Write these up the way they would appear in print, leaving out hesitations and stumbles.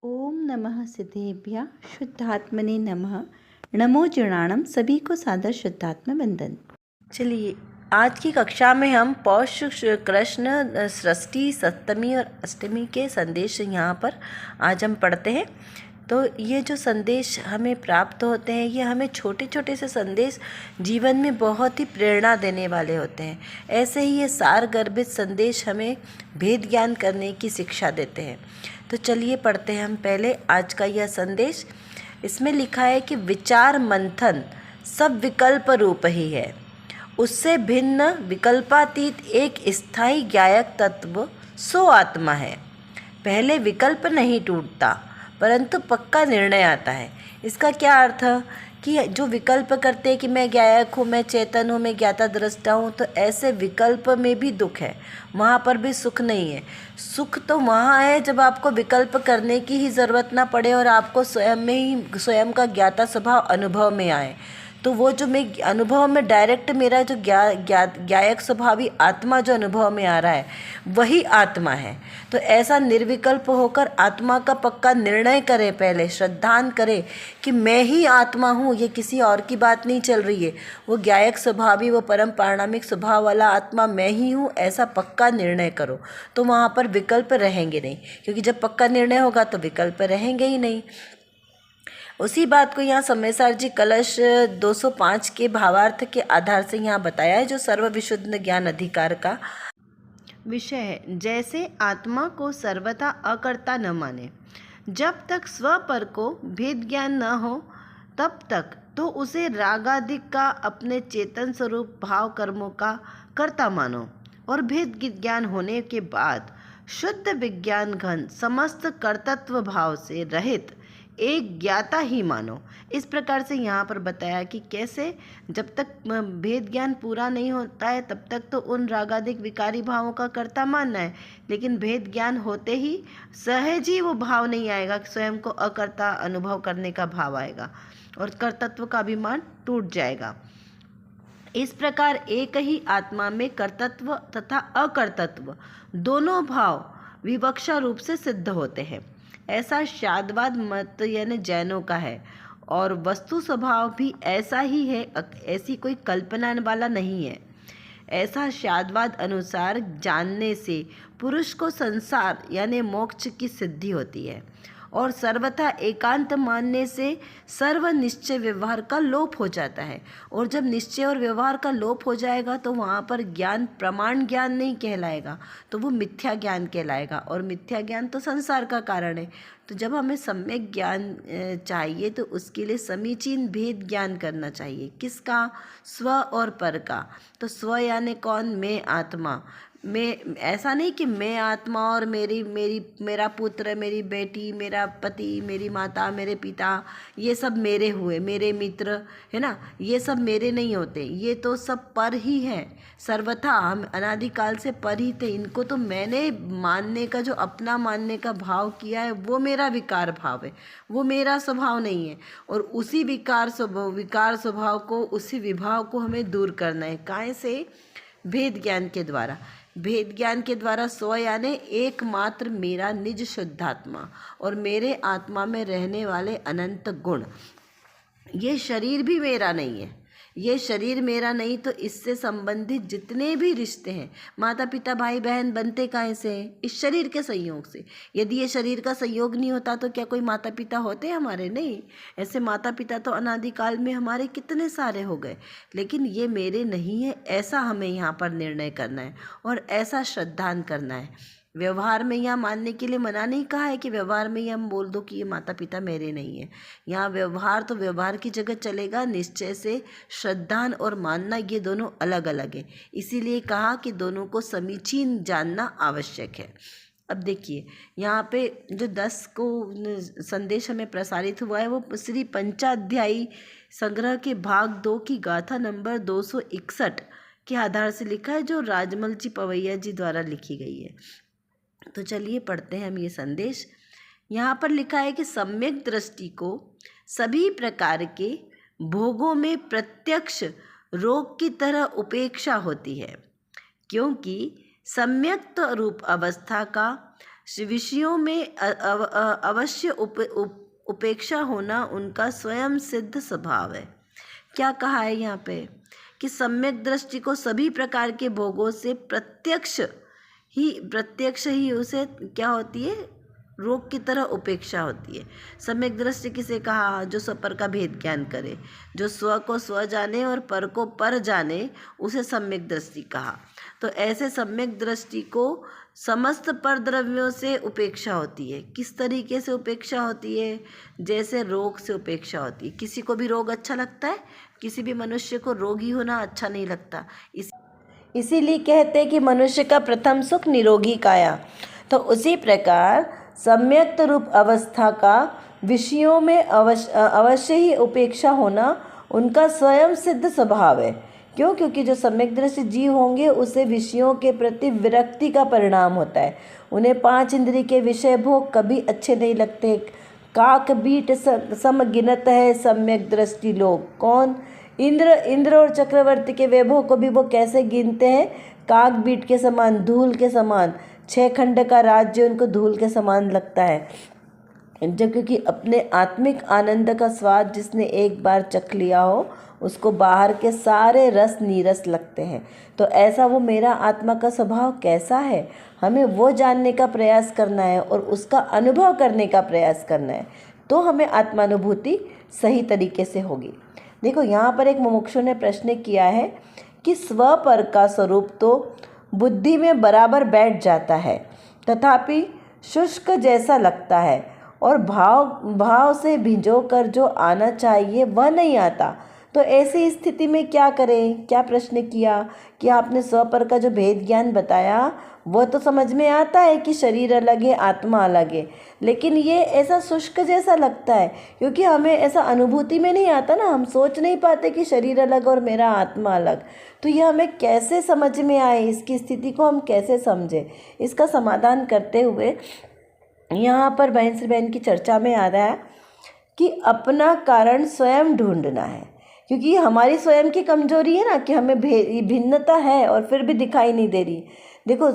ओम नमः सिद्धेभ्यः शुद्धात्मने नमः। नमो जुणाणम। सभी को सादर शुद्धात्म वंदन। चलिए, आज की कक्षा में हम पौष कृष्ण षष्ठी सप्तमी और अष्टमी के संदेश यहाँ पर आज हम पढ़ते हैं। तो ये जो संदेश हमें प्राप्त होते हैं, ये हमें छोटे छोटे से संदेश जीवन में बहुत ही प्रेरणा देने वाले होते हैं। ऐसे ही ये सार गर्भित संदेश हमें भेद ज्ञान करने की शिक्षा देते हैं। तो चलिए पढ़ते हैं हम पहले आज का यह संदेश। इसमें लिखा है कि विचार मंथन सब विकल्प रूप ही है, उससे भिन्न विकल्पातीत एक स्थायी ज्ञायक तत्व सो आत्मा है। पहले विकल्प नहीं टूटता परंतु पक्का निर्णय आता है। इसका क्या अर्थ है कि जो विकल्प करते हैं कि मैं ज्ञायक हूँ, मैं चेतन हूँ, मैं ज्ञाता दृष्टा हूँ, तो ऐसे विकल्प में भी दुख है, वहाँ पर भी सुख नहीं है। सुख तो वहाँ है जब आपको विकल्प करने की ही ज़रूरत ना पड़े और आपको स्वयं में ही स्वयं का ज्ञाता स्वभाव अनुभव में आए। तो वो जो मैं अनुभव में डायरेक्ट मेरा जो ज्ञायक स्वभावी आत्मा जो अनुभव में आ रहा है वही आत्मा है। तो ऐसा निर्विकल्प होकर आत्मा का पक्का निर्णय करें, पहले श्रद्धान करें कि मैं ही आत्मा हूँ, ये किसी और की बात नहीं चल रही है। वो ज्ञायक स्वभावी, वो परम पारणामिक स्वभाव वाला आत्मा मैं ही हूँ, ऐसा पक्का निर्णय करो। तो वहाँ पर विकल्प रहेंगे नहीं, क्योंकि जब पक्का निर्णय होगा तो विकल्प रहेंगे ही नहीं। उसी बात को यहाँ समयसार जी कलश 205 के भावार्थ के आधार से यहाँ बताया है, जो सर्व विशुद्ध ज्ञान अधिकार का विषय है। जैसे आत्मा को सर्वथा अकर्ता न माने, जब तक स्व पर को भेद ज्ञान न हो तब तक तो उसे रागादिक का अपने चेतन स्वरूप भाव कर्मों का कर्ता मानो, और भेद ज्ञान होने के बाद शुद्ध विज्ञान घन समस्त कर्तृत्व भाव से रहित एक ज्ञाता ही मानो। इस प्रकार से यहाँ पर बताया कि कैसे जब तक भेद ज्ञान पूरा नहीं होता है तब तक तो उन रागादिक विकारी भावों का कर्ता मानना है, लेकिन भेद ज्ञान होते ही सहज ही वो भाव नहीं आएगा, स्वयं को अकर्ता अनुभव करने का भाव आएगा और कर्तृत्व का अभिमान टूट जाएगा। इस प्रकार एक ही आत्मा में कर्तृत्व तथा अकर्तृत्व दोनों भाव विवक्षा रूप से सिद्ध होते हैं। ऐसा शादवाद मत यानी जैनों का है, और वस्तु स्वभाव भी ऐसा ही है, ऐसी कोई कल्पना वाला नहीं है। ऐसा शादवाद अनुसार जानने से पुरुष को संसार यानी मोक्ष की सिद्धि होती है, और सर्वथा एकांत मानने से सर्व निश्चय व्यवहार का लोप हो जाता है। और जब निश्चय और व्यवहार का लोप हो जाएगा तो वहाँ पर ज्ञान प्रमाण ज्ञान नहीं कहलाएगा, तो वो मिथ्या ज्ञान कहलाएगा, और मिथ्या ज्ञान तो संसार का कारण है। तो जब हमें सम्यक ज्ञान चाहिए तो उसके लिए समीचीन भेद ज्ञान करना चाहिए। किसका? स्व और पर का। तो स्व यानी कौन? मैं आत्मा। मैं ऐसा नहीं कि मैं आत्मा और मेरा पुत्र, मेरी बेटी, मेरा पति, मेरी माता, मेरे पिता, ये सब मेरे हुए, मेरे मित्र, है ना, ये सब मेरे नहीं होते। ये तो सब पर ही है, सर्वथा हम अनादिकाल से पर ही थे। इनको तो मैंने मानने का, जो अपना मानने का भाव किया है, वो मेरा विकार भाव है, वो मेरा स्वभाव नहीं है। और उसी विकार स्वभाव को, उसी विभाव को हमें दूर करना है। काहे से? भेद ज्ञान के द्वारा। भेद ज्ञान के द्वारा स्व यानी एकमात्र मेरा निज शुद्धात्मा और मेरे आत्मा में रहने वाले अनंत गुण। ये शरीर भी मेरा नहीं है, ये शरीर मेरा नहीं, तो इससे संबंधित जितने भी रिश्ते हैं, माता पिता भाई बहन, बनते काहे से हैं? इस शरीर के संयोग से। यदि ये शरीर का संयोग नहीं होता तो क्या कोई माता पिता होते हमारे? नहीं। ऐसे माता पिता तो अनादिकाल में हमारे कितने सारे हो गए, लेकिन ये मेरे नहीं है, ऐसा हमें यहाँ पर निर्णय करना है और ऐसा श्रद्धान करना है। व्यवहार में यहाँ मानने के लिए मना नहीं कहा है कि व्यवहार में ही हम बोल दो कि ये माता पिता मेरे नहीं है। यहाँ व्यवहार तो व्यवहार की जगह चलेगा, निश्चय से श्रद्धान और मानना ये दोनों अलग अलग है। इसीलिए कहा कि दोनों को समीचीन जानना आवश्यक है। अब देखिए यहाँ पे जो 10 को संदेश हमें प्रसारित हुआ है वो श्री पंचाध्यायी संग्रह के भाग 2 की गाथा नंबर 261 के आधार से लिखा है, जो राजमल जी पवैया जी द्वारा लिखी गई है। तो चलिए पढ़ते हैं हम ये संदेश। यहाँ पर लिखा है कि सम्यक दृष्टि को सभी प्रकार के भोगों में प्रत्यक्ष रोग की तरह उपेक्षा होती है, क्योंकि सम्यक्त रूप अवस्था का विषयों में अवश्य उपेक्षा होना उनका स्वयं सिद्ध स्वभाव है। क्या कहा है यहाँ पे कि सम्यक दृष्टि को सभी प्रकार के भोगों से प्रत्यक्ष ही उसे क्या होती है, रोग की तरह उपेक्षा होती है। सम्यक दृष्टि किसे कहा? जो स्वपर का भेद ज्ञान करे, जो स्व को स्व जाने और पर को पर जाने, उसे सम्यक दृष्टि कहा। तो ऐसे सम्यक दृष्टि को समस्त पर द्रव्यों से उपेक्षा होती है। किस तरीके से उपेक्षा होती है? जैसे रोग से उपेक्षा होती है। किसी को भी रोग अच्छा लगता है? किसी भी मनुष्य को रोगी होना अच्छा नहीं लगता। इसीलिए कहते हैं कि मनुष्य का प्रथम सुख निरोगी काया। तो उसी प्रकार सम्यक्त रूप अवस्था का विषयों में अवश्य ही उपेक्षा होना उनका स्वयं सिद्ध स्वभाव है। क्यों? क्योंकि जो सम्यक दृष्टि जीव होंगे उसे विषयों के प्रति विरक्ति का परिणाम होता है। उन्हें 5 इंद्रिय के विषय भोग कभी अच्छे नहीं लगते। काक बीट सम गिनत है सम्यक दृष्टि लोग। कौन? इंद्र और चक्रवर्ती के वैभव को भी वो कैसे गिनते हैं? काक बीट के समान, धूल के समान। 6 खंड का राज्य उनको धूल के समान लगता है। जब क्योंकि अपने आत्मिक आनंद का स्वाद जिसने एक बार चख लिया हो उसको बाहर के सारे रस नीरस लगते हैं। तो ऐसा वो मेरा आत्मा का स्वभाव कैसा है, हमें वो जानने का प्रयास करना है और उसका अनुभव करने का प्रयास करना है, तो हमें आत्मानुभूति सही तरीके से होगी। देखो यहाँ पर एक मुमुक्षु ने प्रश्न किया है कि स्व पर का स्वरूप तो बुद्धि में बराबर बैठ जाता है, तथापि शुष्क जैसा लगता है और भाव से भिजो कर जो आना चाहिए वह नहीं आता। तो ऐसी स्थिति में क्या करें? क्या प्रश्न किया कि आपने स्व पर का जो भेद ज्ञान बताया वो तो समझ में आता है कि शरीर अलग है, आत्मा अलग है, लेकिन ये ऐसा शुष्क जैसा लगता है क्योंकि हमें ऐसा अनुभूति में नहीं आता ना, हम सोच नहीं पाते कि शरीर अलग और मेरा आत्मा अलग। तो ये हमें कैसे समझ में आए, इसकी स्थिति को हम कैसे समझें? इसका समाधान करते हुए यहाँ पर बहन श्री बहन की चर्चा में आ रहा है कि अपना कारण स्वयं ढूंढना है, क्योंकि हमारी स्वयं की कमजोरी है ना कि हमें भिन्नता है और फिर भी दिखाई नहीं दे रही। देखो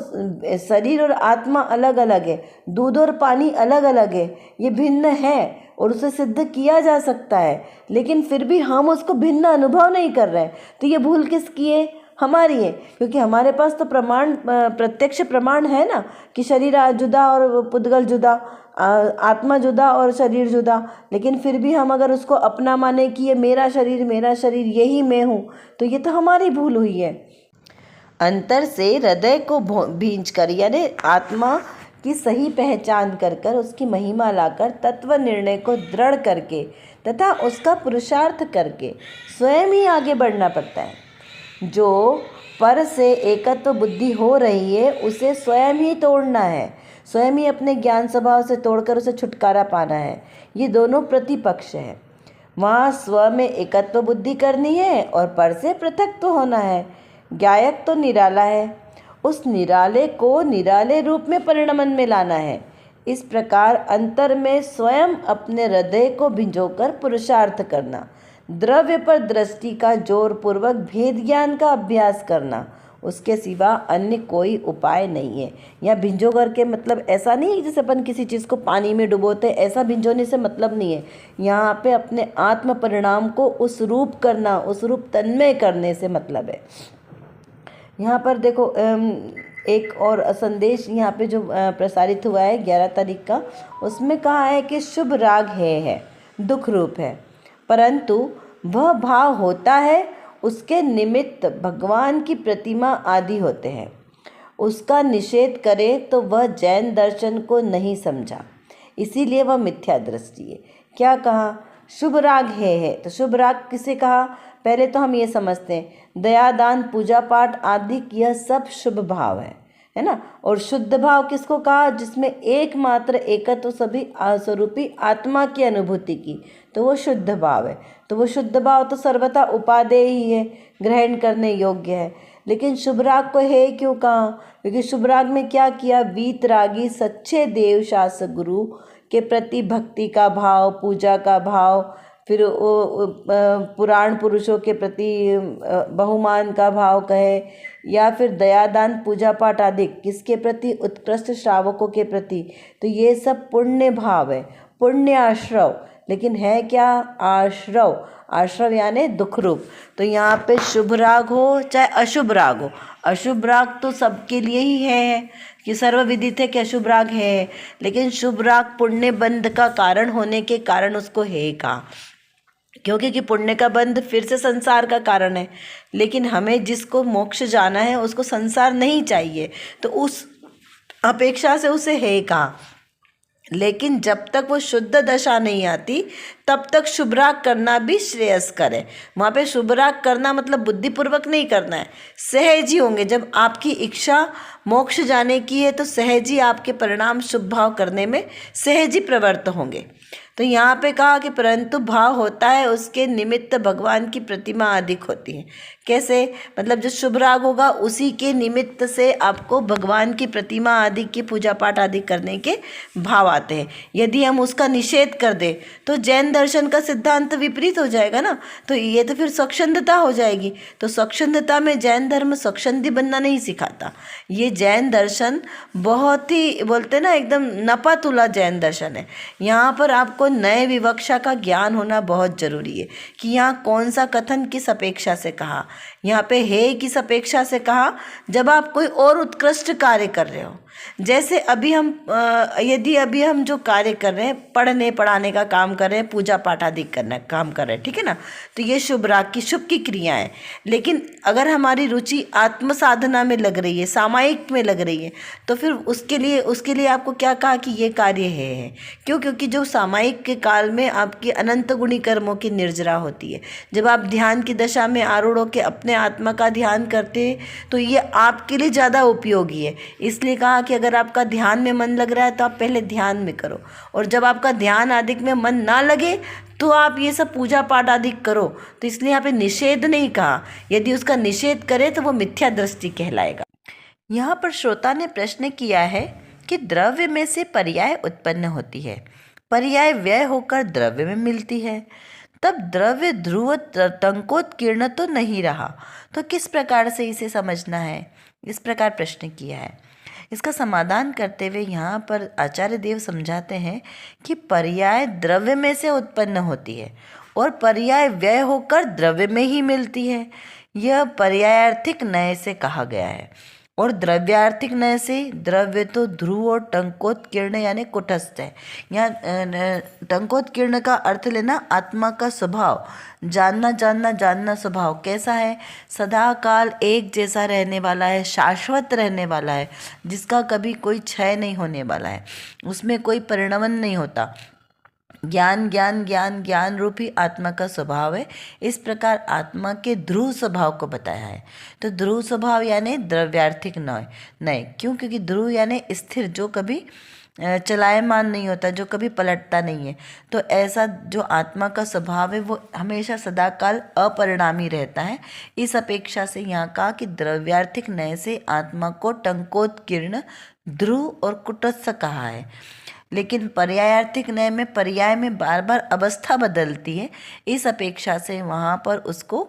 शरीर और आत्मा अलग अलग है, दूध और पानी अलग अलग है, ये भिन्न है और उसे सिद्ध किया जा सकता है, लेकिन फिर भी हम उसको भिन्न अनुभव नहीं कर रहे हैं। तो ये भूल किसकी है? हमारी है, क्योंकि हमारे पास तो प्रत्यक्ष प्रमाण है ना कि शरीर जुदा और पुद्गल जुदा, आत्मा जुदा और शरीर जुदा, लेकिन फिर भी हम अगर उसको अपना माने कि ये मेरा शरीर यही मैं हूँ, तो ये तो हमारी भूल हुई है। अंतर से हृदय को भींच कर यानी आत्मा की सही पहचान कर उसकी महिमा लाकर तत्व निर्णय को दृढ़ करके तथा उसका पुरुषार्थ करके स्वयं ही आगे बढ़ना पड़ता है। जो पर से एकत्व बुद्धि हो रही है उसे स्वयं ही तोड़ना है, स्वयं ही अपने ज्ञान स्वभाव से तोड़कर उसे छुटकारा पाना है। ये दोनों प्रतिपक्ष है। वहाँ स्व में एकत्व बुद्धि करनी है और पर से पृथक तो होना है। गायक तो निराला है, उस निराले को निराले रूप में परिणमन में लाना है। इस प्रकार अंतर में स्वयं अपने हृदय को भिंजोकर पुरुषार्थ करना, द्रव्य पर दृष्टि का जोर पूर्वक भेद ज्ञान का अभ्यास करना, उसके सिवा अन्य कोई उपाय नहीं है। यहाँ भिंजो करके मतलब ऐसा नहीं है जैसे अपन किसी चीज़ को पानी में डुबोते, ऐसा भिंजोने से मतलब नहीं है। यहाँ पे अपने आत्म परिणाम को उस रूप करना, उस रूप तन्मय करने से मतलब है। यहाँ पर देखो एक और संदेश यहाँ पे जो प्रसारित हुआ है 11 तारीख का, उसमें कहा है कि शुभ राग है दुख रूप है, परंतु वह भाव होता है उसके निमित्त भगवान की प्रतिमा आदि होते हैं। उसका निषेध करे तो वह जैन दर्शन को नहीं समझा, इसीलिए वह मिथ्या दृष्टि है। क्या कहा? शुभ राग है। तो शुभ राग किसे कहा? पहले तो हम ये समझते हैं दया दान पूजा पाठ आदि यह सब शुभ भाव है ना। और शुद्ध भाव किसको कहा? जिसमें एकमात्र एकत्व सभी स्वरूपी आत्मा की अनुभूति की, तो वो शुद्ध भाव है। तो वो शुद्ध भाव तो सर्वथा उपादेय ही है, ग्रहण करने योग्य है। लेकिन शुभ राग को है क्यों कहा? क्योंकि शुभ राग में क्या किया? वीतरागी सच्चे देव शास्त्र गुरु के प्रति भक्ति का भाव, पूजा का भाव, फिर पुराण पुरुषों के प्रति बहुमान का भाव कहे, या फिर दयादान पूजा पाठ आदि किसके प्रति, उत्कृष्ट श्रावकों के प्रति। तो ये सब पुण्य भाव है, पुण्य आश्रव। लेकिन है क्या? आश्रव। आश्रव यानी दुख रूप। तो यहाँ पे शुभ राग हो चाहे अशुभ राग हो, अशुभ राग तो सबके लिए ही है कि सर्वविदित है कि अशुभ राग है, लेकिन शुभ राग पुण्य बंध का कारण होने के कारण उसको है कहा, क्योंकि कि पुण्य का बंध फिर से संसार का कारण है। लेकिन हमें जिसको मोक्ष जाना है उसको संसार नहीं चाहिए, तो उस अपेक्षा से उसे है कहा। लेकिन जब तक वो शुद्ध दशा नहीं आती तब तक शुभराग करना भी श्रेयस्कर है। वहाँ पे शुभराग करना मतलब बुद्धिपूर्वक नहीं करना है, सहज ही होंगे। जब आपकी इच्छा मोक्ष जाने की है तो सहज ही आपके परिणाम शुभ भाव करने में सहज ही प्रवृत्त होंगे। तो यहाँ पे कहा कि परंतु भाव होता है उसके निमित्त भगवान की प्रतिमा अधिक होती है। कैसे? मतलब जो शुभ राग होगा उसी के निमित्त से आपको भगवान की प्रतिमा आदि की पूजा पाठ आदि करने के भाव आते हैं। यदि हम उसका निषेध कर दें तो जैन दर्शन का सिद्धांत विपरीत हो जाएगा ना, तो ये तो फिर स्वच्छंदता हो जाएगी। तो स्वच्छंदता में जैन धर्म स्वच्छंदी बनना नहीं सिखाता। ये जैन दर्शन बहुत ही बोलते ना एकदम नपा तुला जैन दर्शन है। यहाँ पर आपको नए विवक्षा का ज्ञान होना बहुत जरूरी है कि यहाँ कौन सा कथन किस अपेक्षा से कहा, यहाँ पे है किस अपेक्षा से कहा। जब आप कोई और उत्कृष्ट कार्य कर रहे हो, जैसे अभी हम यदि अभी हम जो कार्य कर रहे हैं, पढ़ने पढ़ाने का काम कर रहे हैं, पूजा पाठ आदि करना काम कर रहे हैं, ठीक है ना, तो ये शुभ राग की शुभ की क्रिया है। लेकिन अगर हमारी रुचि आत्म साधना में लग रही है, सामायिक में लग रही है, तो फिर उसके लिए आपको क्या कहा कि ये कार्य है। क्यों? क्योंकि जो सामायिक के काल में आपकी अनंत गुणी कर्मों की निर्जरा होती है। जब आप ध्यान की दशा में आरूढ़ होकर अपने आत्मा का ध्यान करते हैं तो ये आपके लिए ज़्यादा उपयोगी है। इसलिए कहा कि अगर आपका ध्यान में मन लग रहा है तो आप पहले ध्यान में करो, और जब आपका ध्यान आदि में मन ना लगे तो आप ये सब पूजा पाठ आदि करो। तो इसलिए यहाँ पे निषेध नहीं कहा। यदि उसका निषेध करे तो वो मिथ्या दृष्टि कहलाएगा। यहाँ पर श्रोता ने प्रश्न किया है कि द्रव्य में से पर्याय उत्पन्न होती है, पर्याय व्यय होकर द्रव्य में मिलती है, तब द्रव्य ध्रुव टंकोत्कीर्ण तो नहीं रहा, तो किस प्रकार से इसे समझना है? इस प्रकार प्रश्न किया है। इसका समाधान करते हुए यहाँ पर आचार्य देव समझाते हैं कि पर्याय द्रव्य में से उत्पन्न होती है और पर्याय व्यय होकर द्रव्य में ही मिलती है। यह पर्यायार्थिक नय से कहा गया है। और द्रव्यार्थिक नय से द्रव्य तो ध्रुव और टंकोत्कीर्ण यानी कुटस्थ है। यहाँ टंकोत्कीर्ण का अर्थ लेना आत्मा का स्वभाव, जानना जानना जानना स्वभाव कैसा है, सदा काल एक जैसा रहने वाला है, शाश्वत रहने वाला है, जिसका कभी कोई क्षय नहीं होने वाला है, उसमें कोई परिणमन नहीं होता। ज्ञान ज्ञान ज्ञान ज्ञान रूपी आत्मा का स्वभाव है। इस प्रकार आत्मा के ध्रुव स्वभाव को बताया है। तो ध्रुव स्वभाव यानी द्रव्यार्थिक नय क्यों? क्योंकि ध्रुव यानी स्थिर, जो कभी चलायमान नहीं होता, जो कभी पलटता नहीं है। तो ऐसा जो आत्मा का स्वभाव है वो हमेशा सदाकाल अपरिणामी रहता है। इस अपेक्षा से यहाँ कहा कि द्रव्यार्थिक नय से आत्मा को टंकोत्कीर्ण, ध्रुव और कुटस्थ कहा है। लेकिन पर्यायार्थिक नय में पर्याय में बार बार अवस्था बदलती है, इस अपेक्षा से वहाँ पर उसको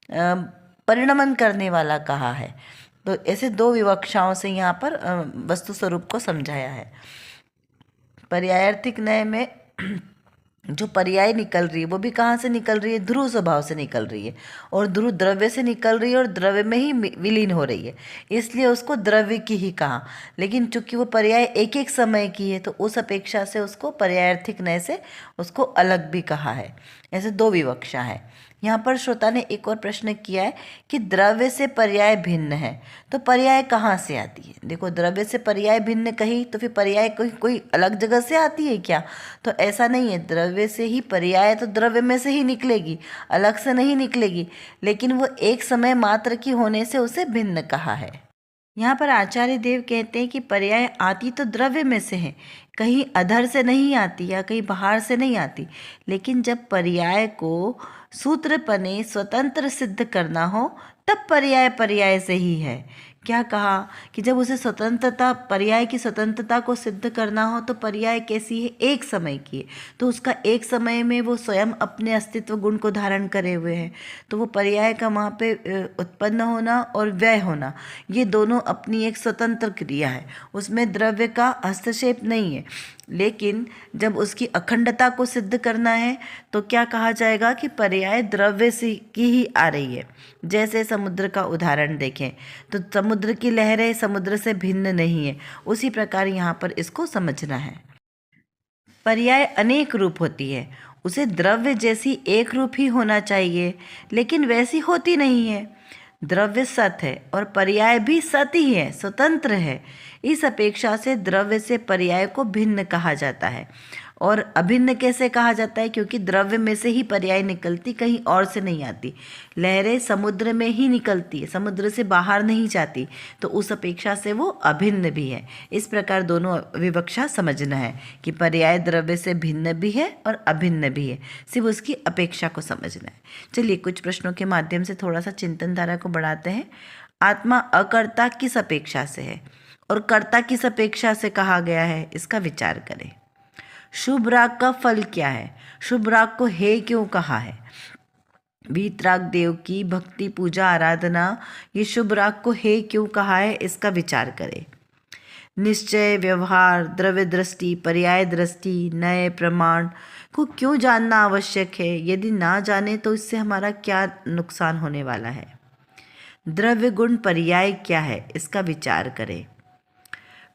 परिणमन करने वाला कहा है। तो ऐसे दो विवक्षाओं से यहाँ पर वस्तु स्वरूप को समझाया है। पर्यायार्थिक नय में जो पर्याय निकल रही है वो भी कहाँ से निकल रही है? ध्रुव स्वभाव से निकल रही है, और ध्रुव द्रव्य से निकल रही है और द्रव्य में ही विलीन हो रही है, इसलिए उसको द्रव्य की ही कहा। लेकिन चूंकि वो पर्याय एक एक समय की है तो उस अपेक्षा से उसको पर्यायार्थिक नय से उसको अलग भी कहा है। ऐसे दो विवक्षा है। यहाँ पर श्रोता ने एक और प्रश्न किया है कि द्रव्य से पर्याय भिन्न है, तो पर्याय कहाँ से आती है? देखो, द्रव्य से पर्याय भिन्न कही तो फिर पर्याय कोई अलग जगह से आती है क्या? तो ऐसा नहीं है। द्रव्य से ही पर्याय तो द्रव्य में से ही निकलेगी, अलग से नहीं निकलेगी, लेकिन वो एक समय मात्र की होने से उसे भिन्न कहा है। यहाँ पर आचार्य देव कहते हैं कि पर्याय आती तो द्रव्य में से है, कहीं अधर से नहीं आती या कहीं बाहर से नहीं आती। लेकिन जब पर्याय को सूत्रपने स्वतंत्र सिद्ध करना हो तब पर्याय पर्याय से ही है, क्या कहा कि जब उसे स्वतंत्रता, पर्याय की स्वतंत्रता को सिद्ध करना हो तो पर्याय कैसी है, एक समय की है। तो उसका एक समय में वो स्वयं अपने अस्तित्व गुण को धारण करे हुए हैं। तो वो पर्याय का वहाँ पे उत्पन्न होना और व्यय होना, ये दोनों अपनी एक स्वतंत्र क्रिया है, उसमें द्रव्य का हस्तक्षेप नहीं है। लेकिन जब उसकी अखंडता को सिद्ध करना है तो क्या कहा जाएगा कि पर्याय द्रव्य से की ही आ रही है। जैसे समुद्र का उदाहरण देखें तो समुद्र की लहरें समुद्र से भिन्न नहीं है, उसी प्रकार यहाँ पर इसको समझना है। पर्याय अनेक रूप होती है, उसे द्रव्य जैसी एक रूप ही होना चाहिए, लेकिन वैसी होती नहीं है। द्रव्य सत है और पर्याय भी सत ही है, स्वतंत्र है। इस अपेक्षा से द्रव्य से पर्याय को भिन्न कहा जाता है। और अभिन्न कैसे कहा जाता है, क्योंकि द्रव्य में से ही पर्याय निकलती, कहीं और से नहीं आती। लहरें समुद्र में ही निकलती है, समुद्र से बाहर नहीं जाती, तो उस अपेक्षा से वो अभिन्न भी है। इस प्रकार दोनों विवक्षा समझना है कि पर्याय द्रव्य से भिन्न भी है और अभिन्न भी है, सिर्फ उसकी अपेक्षा को समझना है। चलिए कुछ प्रश्नों के माध्यम से थोड़ा सा चिंतन धारा को बढ़ाते हैं। आत्मा अकर्ता किस अपेक्षा से है और कर्ता किस अपेक्षा से कहा गया है, इसका विचार करें। शुभ राग का फल क्या है, शुभ राग को हे क्यों कहा है। वीतराग देव की भक्ति पूजा आराधना, ये शुभ राग को हे क्यों कहा है, इसका विचार करें। निश्चय, व्यवहार, द्रव्य दृष्टि, पर्याय दृष्टि, नए प्रमाण को क्यों जानना आवश्यक है, यदि ना जाने तो इससे हमारा क्या नुकसान होने वाला है। द्रव्य गुण पर्याय क्या है, इसका विचार करें।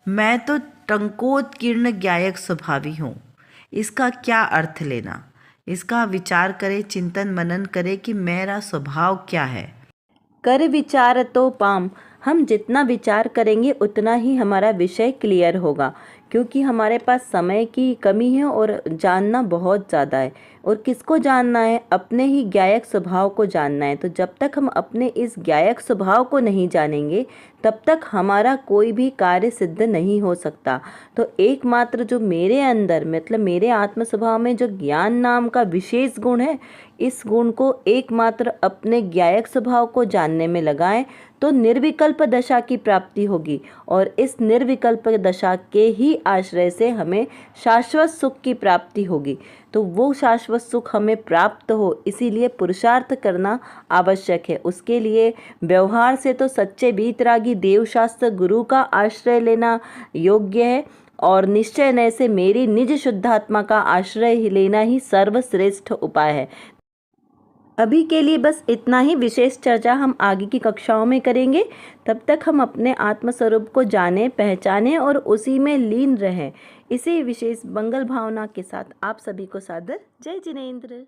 मैं तो टंकोत्कीर्ण ज्ञायक स्वभावी हूँ, इसका क्या अर्थ लेना, इसका विचार करें, चिंतन मनन करें कि मेरा स्वभाव क्या है। कर विचार तो पाम, हम जितना विचार करेंगे उतना ही हमारा विषय क्लियर होगा, क्योंकि हमारे पास समय की कमी है और जानना बहुत ज़्यादा है। और किसको जानना है, अपने ही ज्ञायक स्वभाव को जानना है। तो जब तक हम अपने इस ज्ञायक स्वभाव को नहीं जानेंगे तब तक हमारा कोई भी कार्य सिद्ध नहीं हो सकता। तो एकमात्र जो मेरे अंदर, मतलब मेरे आत्म स्वभाव में जो ज्ञान नाम का विशेष गुण है, इस गुण को एकमात्र अपने ज्ञायक स्वभाव को जानने में लगाएं तो निर्विकल्प दशा की प्राप्ति होगी। और इस निर्विकल्प दशा के ही आश्रय से हमें शाश्वत सुख की प्राप्ति होगी। तो वो शाश्वत सुख हमें प्राप्त हो, इसीलिए पुरुषार्थ करना आवश्यक है। उसके लिए व्यवहार से तो सच्चे वीतरागी देवशास्त्र गुरु का आश्रय लेना योग्य है, और निश्चय नय से मेरी निज शुद्धात्मा का आश्रय लेना ही सर्वश्रेष्ठ उपाय है। अभी के लिए बस इतना ही, विशेष चर्चा हम आगे की कक्षाओं में करेंगे। तब तक हम अपने आत्मस्वरूप को जानें, पहचानें और उसी में लीन रहें। इसी विशेष मंगल भावना के साथ आप सभी को सादर जय जिनेंद्र।